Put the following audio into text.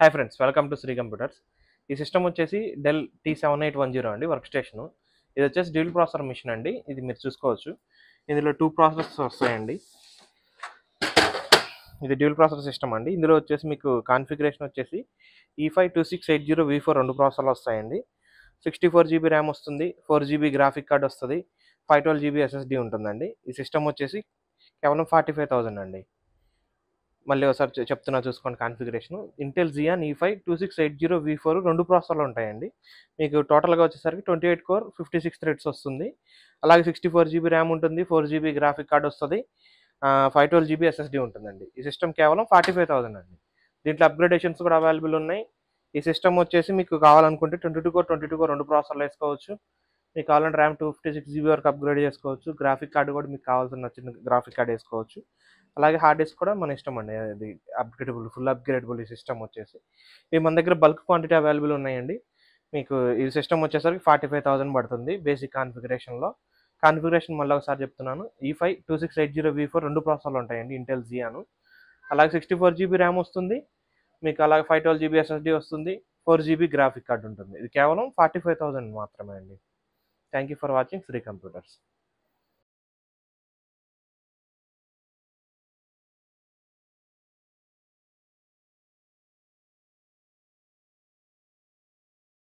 Hi friends, welcome to Shri Computers. ఈ system వచ్చేసి Dell T7810 అండి, వర్క్ స్టేషను. ఇది వచ్చేసి డ్యూల్ ప్రాసెసర్ మిషన్ అండి. ఇది మీరు చూసుకోవచ్చు. ఇందులో 2 ప్రాసెసర్స్ వస్తాయండి. ఇది డ్యూల్ ప్రాసెసర్ సిస్టమ్ అండి. ఇందులో వచ్చేసి మీకు కాన్ఫిగరేషన్ వచ్చేసి E5-2680V4 2 ప్రాసెసర్లు వస్తాయండి. 64 GB ర్యామ్ వస్తుంది, 4 GB గ్రాఫిక్ కార్డ్ వస్తుంది, 512 GB SSD ఉంటుందండి. ఈ సిస్టమ్ వచ్చేసి కేవలం 45,000 అండి. మళ్ళీ ఒకసారి చెప్తున్నా చూసుకోండి కాన్ఫిగరేషన్. ఇంటెల్ Xeon E5-2680V4 2 ప్రాసెసర్లు ఉంటాయండి. మీకు టోటల్గా వచ్చేసరికి 28 కోర్ 56 థ్రెడ్స్ వస్తుంది. అలాగే 64 GB ర్యామ్ ఉంటుంది, 4 GB గ్రాఫిక్ కార్డ్ వస్తుంది, 512 GB SSD ఉంటుందండి. ఈ సిస్టమ్ కేవలం 45,000 అండి. దీంట్లో అప్గ్రేడేషన్స్ కూడా అవైలబుల్ ఉన్నాయి. ఈ సిస్టమ్ వచ్చేసి మీకు కావాలనుకుంటే 22 కోర్ 2 ప్రాసెసర్లు వేసుకోవచ్చు. మీకు కావాలంటే ర్యామ్ 256 GB వరకు అప్గ్రేడ్ చేసుకోవచ్చు. గ్రాఫిక్ కార్డ్ కూడా మీకు కావాల్సిన చిన్న గ్రాఫిక్ కార్డ్ వేసుకోవచ్చు. అలాగే హార్డ్ డిస్క్ కూడా మన ఇష్టం అండి. అది అప్గ్రేడబుల్, ఫుల్ అప్గ్రేడబుల్ ఈ సిస్టమ్ వచ్చేసి. ఇవి మన దగ్గర బల్క్ క్వాంటిటీ అవైలబుల్ ఉన్నాయండి. మీకు ఈ సిస్టమ్ వచ్చేసరికి 45,000 పడుతుంది బేసిక్ కాన్ఫిగరేషన్లో. కాన్ఫిగరేషన్ మళ్ళీ ఒకసారి చెప్తున్నాను. E5-2680V4 2 ప్రాసెసర్లు ఉంటాయండి, ఇంటెల్ Xeon. అలాగే 64 GB ర్యామ్ వస్తుంది, మీకు అలాగే 512 GB SSD వస్తుంది, 4 GB గ్రాఫిక్ కార్డ్ ఉంటుంది. ఇది కేవలం 45,000 మాత్రమే అండి. Thank you for watching Shri computers.